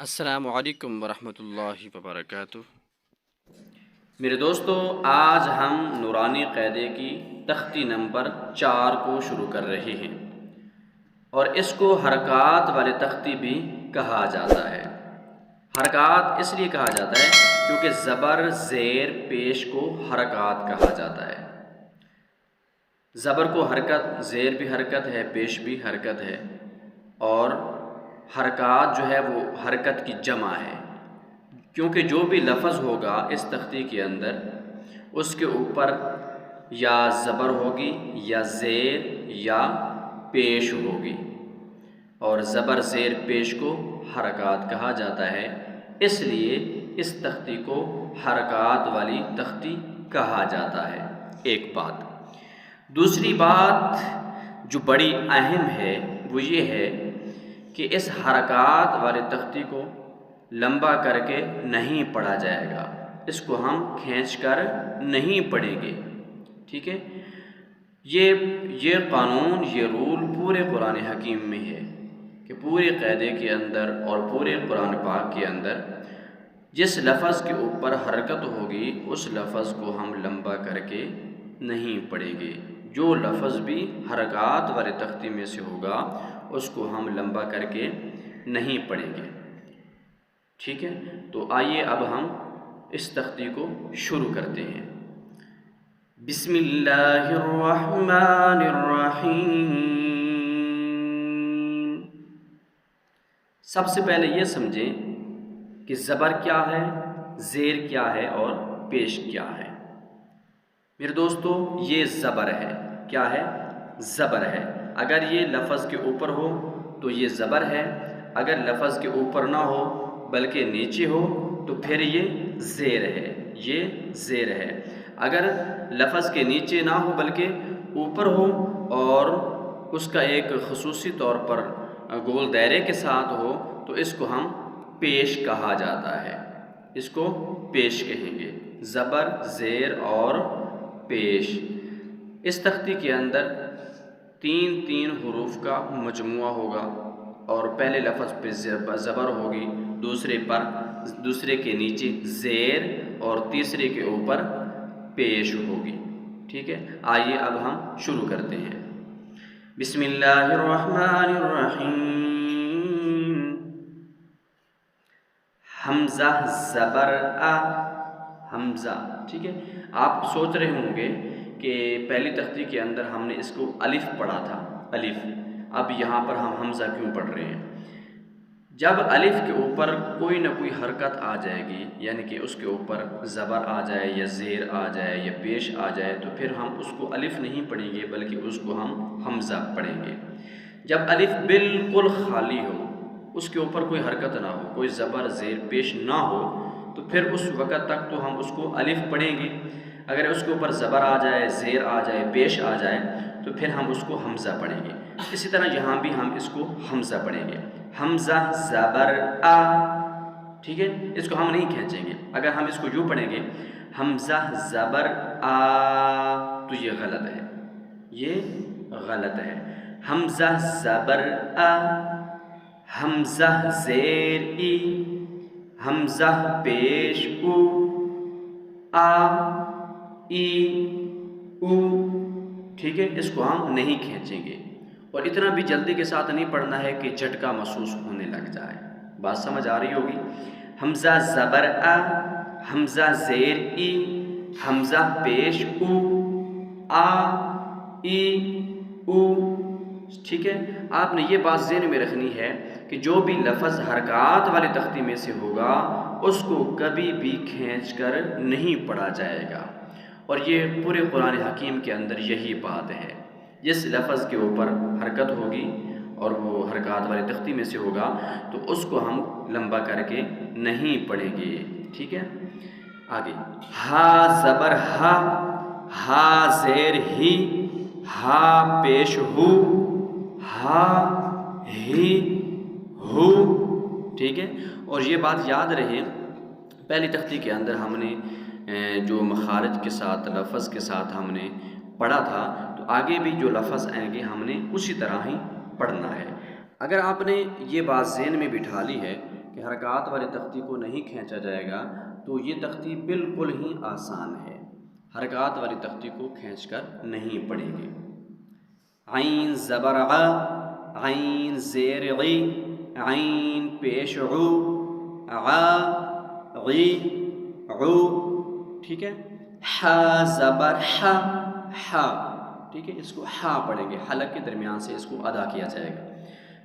السلام علیکم ورحمۃ اللہ وبرکاتہ۔ میرے دوستو، آج ہم نورانی قاعدے کی تختی نمبر 4 کو شروع کر رہے ہیں، اور اس کو حرکات والے تختی بھی کہا جاتا ہے۔ حرکات اس لیے کہا جاتا ہے کیونکہ زبر زیر پیش کو حرکات کہا جاتا ہے۔ زبر کو حرکت، زیر بھی حرکت ہے، پیش بھی حرکت ہے، اور حرکات جو ہے وہ حرکت کی جمع ہے، کیونکہ جو بھی لفظ ہوگا اس تختی کے اندر اس کے اوپر یا زبر ہوگی یا زیر یا پیش ہوگی، اور زبر زیر پیش کو حرکات کہا جاتا ہے، اس لیے اس تختی کو حرکات والی تختی کہا جاتا ہے۔ ایک بات۔ دوسری بات جو بڑی اہم ہے وہ یہ ہے کہ اس حرکات والی تختی کو لمبا کر کے نہیں پڑھا جائے گا، اس کو ہم کھینچ کر نہیں پڑھیں گے، ٹھیک ہے؟ یہ قانون، یہ رول پورے قرآن حکیم میں ہے کہ پورے قاعدے کے اندر اور پورے قرآن پاک کے اندر جس لفظ کے اوپر حرکت ہوگی اس لفظ کو ہم لمبا کر کے نہیں پڑھیں گے۔ جو لفظ بھی حرکات والے تختی میں سے ہوگا اس کو ہم لمبا کر کے نہیں پڑھیں گے، ٹھیک ہے؟ تو آئیے اب ہم اس تختی کو شروع کرتے ہیں۔ بسم اللہ الرحمن الرحیم۔ سب سے پہلے یہ سمجھیں کہ زبر کیا ہے، زیر کیا ہے اور پیش کیا ہے۔ میرے دوستو، یہ زبر ہے۔ کیا ہے؟ زبر ہے۔ اگر یہ لفظ کے اوپر ہو تو یہ زبر ہے، اگر لفظ کے اوپر نہ ہو بلکہ نیچے ہو تو پھر یہ زیر ہے، یہ زیر ہے۔ اگر لفظ کے نیچے نہ ہو بلکہ اوپر ہو اور اس کا ایک خصوصی طور پر گول دائرے کے ساتھ ہو تو اس کو ہم پیش کہا جاتا ہے، اس کو پیش کہیں گے۔ زبر، زیر اور پیش۔ اس تختی کے اندر تین حروف کا مجموعہ ہوگا، اور پہلے لفظ پہ زبر ہوگی، دوسرے کے نیچے زیر اور تیسرے کے اوپر پیش ہوگی، ٹھیک ہے؟ آئیے اب ہم شروع کرتے ہیں۔ بسم اللہ الرحمن الرحیم۔ حمزہ زبر آ، حمزہ، ٹھیک ہے؟ آپ سوچ رہے ہوں گے کہ پہلی تختی کے اندر ہم نے اس کو الف پڑھا تھا، الف، اب یہاں پر ہم حمزہ کیوں پڑھ رہے ہیں؟ جب الف کے اوپر کوئی نہ کوئی حرکت آ جائے گی، یعنی کہ اس کے اوپر زبر آ جائے یا زیر آ جائے یا پیش آ جائے، تو پھر ہم اس کو الف نہیں پڑھیں گے بلکہ اس کو ہم حمزہ پڑھیں گے۔ جب الف بالکل خالی ہو، اس کے اوپر کوئی حرکت نہ ہو، کوئی زبر زیر پیش نہ ہو، تو پھر اس وقت تک تو ہم اس کو الف پڑھیں گے۔ اگر اس کے اوپر زبر آ جائے، زیر آ جائے، پیش آ جائے تو پھر ہم اس کو حمزہ پڑھیں گے۔ اسی طرح یہاں بھی ہم اس کو حمزہ پڑھیں گے۔ حمزہ زبر آ، ٹھیک ہے؟ اس کو ہم نہیں کھینچیں گے۔ اگر ہم اس کو یوں پڑھیں گے حمزہ زبر آ تو یہ غلط ہے، یہ غلط ہے۔ حمزہ زبر آ، حمزہ زیر ای، حمزہ پیش او، آ ای او، ٹھیک ہے؟ اس کو ہم نہیں کھینچیں گے، اور اتنا بھی جلدی کے ساتھ نہیں پڑھنا ہے کہ جھٹکا محسوس ہونے لگ جائے۔ بات سمجھ آ رہی ہوگی؟ حمزہ زبر آ، حمزہ زیر ای، حمزہ پیش او، آ ای او، ٹھیک ہے؟ آپ نے یہ بات ذہن میں رکھنی ہے کہ جو بھی لفظ حرکات والی تختی میں سے ہوگا اس کو کبھی بھی کھینچ کر نہیں پڑھا جائے گا، اور یہ پورے قرآن حکیم کے اندر یہی بات ہے۔ جس لفظ کے اوپر حرکت ہوگی اور وہ حرکات والی تختی میں سے ہوگا تو اس کو ہم لمبا کر کے نہیں پڑھیں گے، ٹھیک ہے؟ آگے۔ ہا زبر ہا، ہا زیر ہی، ہا پیش ہو، ہا ہی ہو، ٹھیک ہے؟ اور یہ بات یاد رہے، پہلی تختی کے اندر ہم نے جو مخارج کے ساتھ، لفظ کے ساتھ ہم نے پڑھا تھا، تو آگے بھی جو لفظ آئیں گے ہم نے اسی طرح ہی پڑھنا ہے۔ اگر آپ نے یہ بات ذہن میں بٹھا لی ہے کہ حرکات والی تختی کو نہیں کھینچا جائے گا تو یہ تختی بالکل ہی آسان ہے، حرکات والی تختی کو کھینچ کر نہیں پڑے گی۔ عین زبر ع، عین زیر غی، عین پیش عو، ع غی عو، ٹھیک ہے۔ ح زبر ح، ح، ٹھیک ہے، اس کو ح پڑھیں گے، حلق کے درمیان سے اس کو ادا کیا جائے گا۔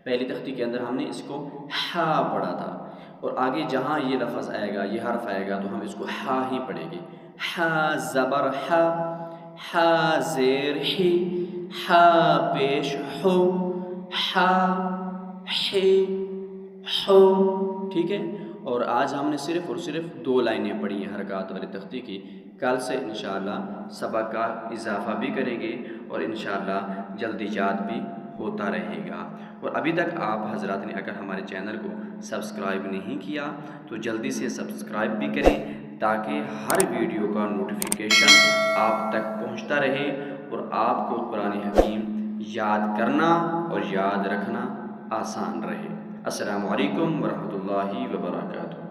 پہلی تختی کے اندر ہم نے اس کو ح پڑھا تھا، اور آگے جہاں یہ لفظ آئے گا، یہ حرف آئے گا، تو ہم اس کو ح ہی پڑھیں گے۔ ح زبر ح، ح زیر حی، ح پیش حو، ح ح حو، ٹھیک ہے۔ اور آج ہم نے صرف اور صرف 2 لائنیں پڑھی ہیں حرکات والی تختی کی۔ کل سے انشاءاللہ سبق کا اضافہ بھی کریں گے اور انشاءاللہ جلدی یاد بھی ہوتا رہے گا۔ اور ابھی تک آپ حضرات نے اگر ہمارے چینل کو سبسکرائب نہیں کیا تو جلدی سے سبسکرائب بھی کریں تاکہ ہر ویڈیو کا نوٹیفیکیشن آپ تک پہنچتا رہے اور آپ کو قرآن حکیم یاد کرنا اور یاد رکھنا آسان رہے۔ السلام علیکم ورحمۃ اللہ وبرکاتہ۔